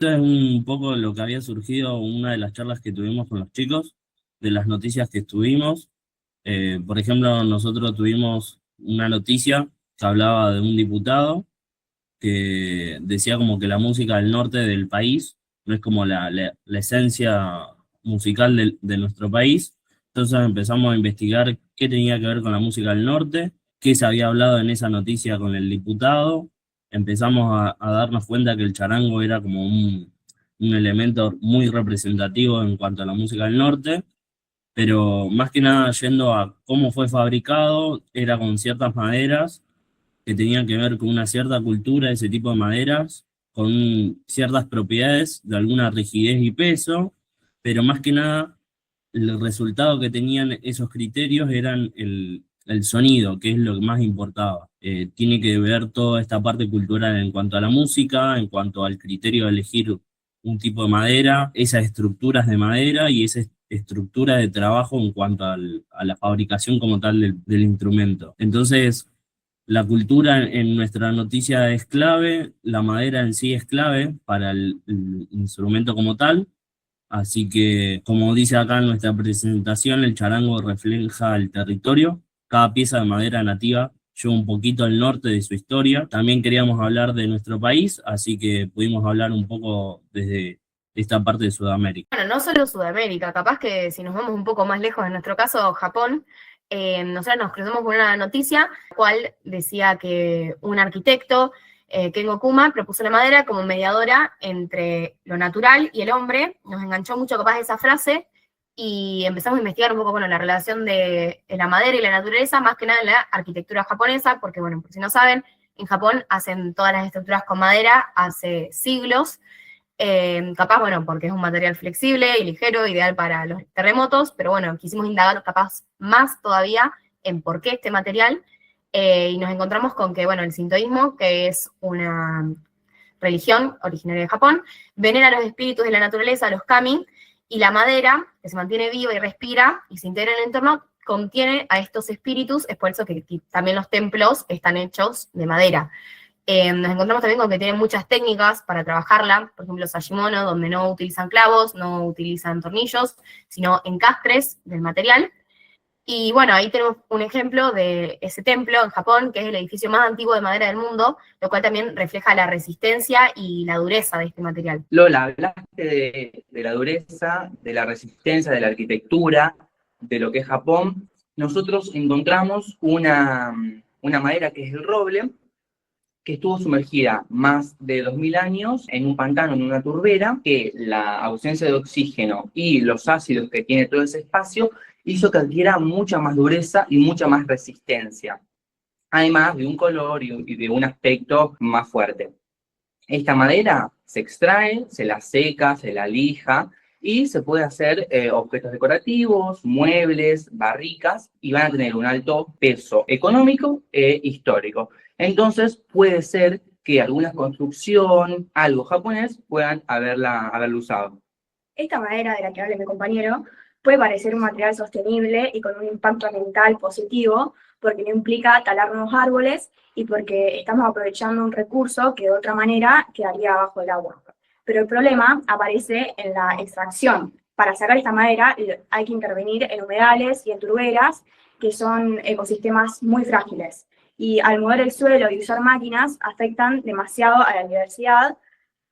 Esto es un poco lo que había surgido una de las charlas que tuvimos con los chicos, de las noticias que estuvimos. Por ejemplo, nosotros tuvimos una noticia que hablaba de un diputado que decía como que la música del norte del país no es como la esencia musical de nuestro país. Entonces empezamos a investigar qué tenía que ver con la música del norte, qué se había hablado en esa noticia con el diputado. Empezamos a darnos cuenta que el charango era como un elemento muy representativo en cuanto a la música del norte, pero más que nada yendo a cómo fue fabricado, era con ciertas maderas que tenían que ver con una cierta cultura de ese tipo de maderas, con ciertas propiedades de alguna rigidez y peso, pero más que nada el resultado que tenían esos criterios eran el sonido, que es lo que más importaba. Tiene que ver toda esta parte cultural en cuanto a la música, en cuanto al criterio de elegir un tipo de madera, esas estructuras de madera y esa estructura de trabajo en cuanto a la fabricación como tal del instrumento. Entonces, la cultura en nuestra noticia es clave, la madera en sí es clave para el instrumento como tal, así que como dice acá en nuestra presentación, el charango refleja el territorio, cada pieza de madera nativa lleva un poquito al norte de su historia. También queríamos hablar de nuestro país, así que pudimos hablar un poco desde esta parte de Sudamérica. Bueno, no solo Sudamérica, capaz que si nos vamos un poco más lejos, en nuestro caso Japón, nosotros nos cruzamos con una noticia, la cual decía que un arquitecto, Kengo Kuma, propuso la madera como mediadora entre lo natural y el hombre. Nos enganchó mucho capaz esa frase y empezamos a investigar un poco, bueno, la relación de la madera y la naturaleza, más que nada en la arquitectura japonesa, porque, bueno, por si no saben, en Japón hacen todas las estructuras con madera hace siglos. Capaz, bueno, porque es un material flexible y ligero, ideal para los terremotos, pero bueno, quisimos indagar capaz más todavía en por qué este material, y nos encontramos con que, bueno, el sintoísmo, que es una religión originaria de Japón, venera los espíritus de la naturaleza, los kami, y la madera, que se mantiene viva y respira y se integra en el entorno, contiene a estos espíritus. Es por eso que también los templos están hechos de madera. Nos encontramos también con que tienen muchas técnicas para trabajarla, por ejemplo, Sagimono, donde no utilizan clavos, no utilizan tornillos, sino encastres del material. Y bueno, ahí tenemos un ejemplo de ese templo en Japón, que es el edificio más antiguo de madera del mundo, lo cual también refleja la resistencia y la dureza de este material. Lola, hablaste de la dureza, de la resistencia, de la arquitectura, de lo que es Japón. Nosotros encontramos una madera que es el roble, que estuvo sumergida más de 2000 años en un pantano, en una turbera, que la ausencia de oxígeno y los ácidos que tiene todo ese espacio hizo que adquiera mucha más dureza y mucha más resistencia, además de un color y de un aspecto más fuerte. Esta madera se extrae, se la seca, se la lija y se puede hacer objetos decorativos, muebles, barricas, y van a tener un alto peso económico e histórico. Entonces puede ser que alguna construcción, algo japonés, puedan haberla usado. Esta madera de la que habla mi compañero puede parecer un material sostenible y con un impacto ambiental positivo, porque no implica talar nuevos árboles y porque estamos aprovechando un recurso que de otra manera quedaría bajo el agua. Pero el problema aparece en la extracción. Para sacar esta madera hay que intervenir en humedales y en turberas, que son ecosistemas muy frágiles. Y al mover el suelo y usar máquinas afectan demasiado a la biodiversidad,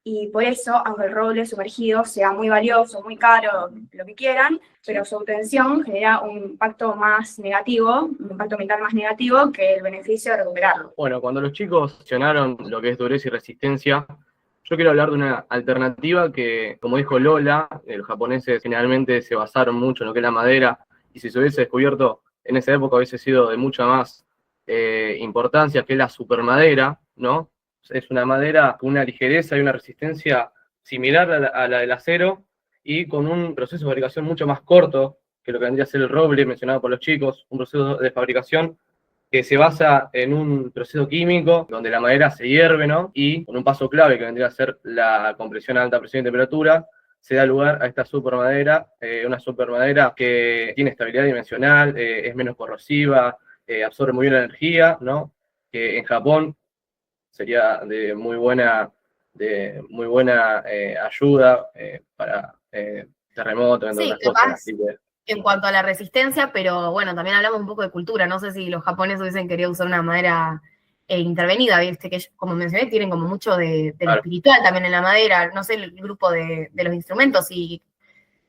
y por eso, aunque el roble sumergido sea muy valioso, muy caro, lo que quieran, pero su obtención genera un impacto más negativo, un impacto ambiental más negativo que el beneficio de recuperarlo. Bueno, cuando los chicos mencionaron lo que es dureza y resistencia, yo quiero hablar de una alternativa que, como dijo Lola, los japoneses generalmente se basaron mucho en lo que es la madera, y si se hubiese descubierto en esa época hubiese sido de mucha más importancia, que es la supermadera, ¿no? Es una madera con una ligereza y una resistencia similar a la del acero, y con un proceso de fabricación mucho más corto que lo que vendría a ser el roble mencionado por los chicos, un proceso de fabricación que se basa en un proceso químico donde la madera se hierve, ¿no? Y con un paso clave que vendría a ser la compresión a alta presión y temperatura, se da lugar a esta supermadera, una supermadera que tiene estabilidad dimensional, es menos corrosiva, absorbe muy bien la energía, ¿no? Que en Japón sería de muy de muy buena ayuda para terremotos, entre Sí, otras cosas. capaz Así que, en cuanto a la resistencia, pero bueno, también hablamos un poco de cultura. No sé si los japoneses hubiesen querido usar una madera intervenida, viste, que ellos, como mencioné, tienen como mucho de lo claro, espiritual también en la madera. No sé el grupo de los instrumentos, si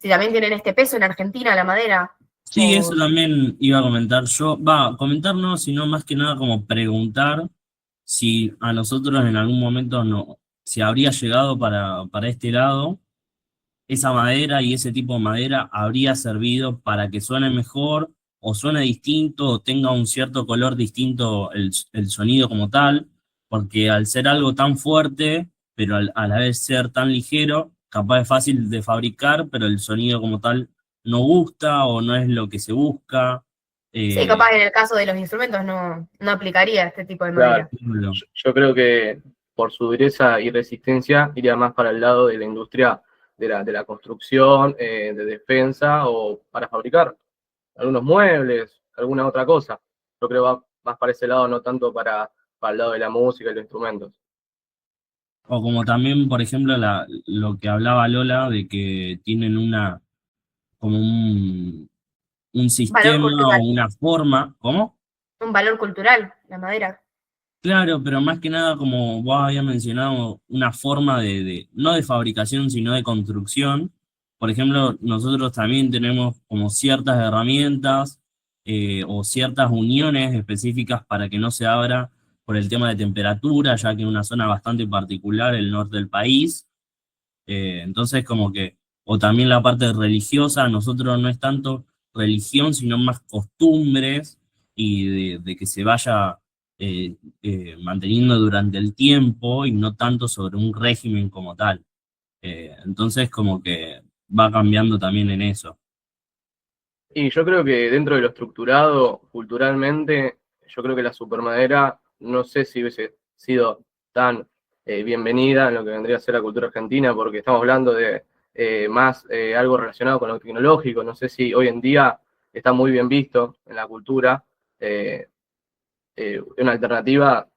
también tienen este peso en Argentina, la madera. Sí, eso O, también iba a comentar yo. Comentar no, sino más que nada como preguntar si a nosotros en algún momento no, si habría llegado para este lado, esa madera y ese tipo de madera habría servido para que suene mejor o suene distinto o tenga un cierto color distinto el sonido como tal, porque al ser algo tan fuerte, pero a la vez ser tan ligero, capaz es fácil de fabricar, pero el sonido como tal no gusta o no es lo que se busca. sí, Eh, capaz en el caso de los instrumentos no aplicaría este tipo de claro. madera. Yo creo que por su dureza y resistencia iría más para el lado de la industria de la construcción, de defensa o para fabricar algunos muebles, alguna otra cosa. Yo creo va más para ese lado, no tanto para el lado de la música y los instrumentos. o como también, por ejemplo, lo que hablaba Lola de que tienen como un Valor sistema o cultural, una forma. ¿Cómo? un valor cultural, la madera. Claro, pero más que nada, como vos habías mencionado, una forma no de fabricación, sino de construcción. Por ejemplo, nosotros también tenemos como ciertas herramientas o ciertas uniones específicas para que no se abra por el tema de temperatura, ya que es una zona bastante particular, el norte del país. Entonces, como que, o también la parte religiosa, nosotros no es tanto religión, sino más costumbres y de que se vaya manteniendo durante el tiempo y no tanto sobre un régimen como tal. Entonces, como que va cambiando también en eso. Y yo creo que dentro de lo estructurado culturalmente, yo creo que la supermadera no sé si hubiese sido tan bienvenida en lo que vendría a ser la cultura argentina, porque estamos hablando de más algo relacionado con lo tecnológico. No sé si hoy en día está muy bien visto en la cultura una alternativa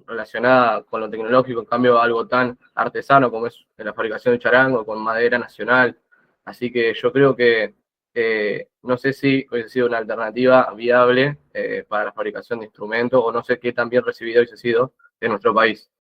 relacionada con lo tecnológico, en cambio algo tan artesano como es la fabricación de charango con madera nacional. Así que yo creo que no sé si hubiese sido una alternativa viable para la fabricación de instrumentos o no sé qué tan bien recibida hubiese sido en nuestro país.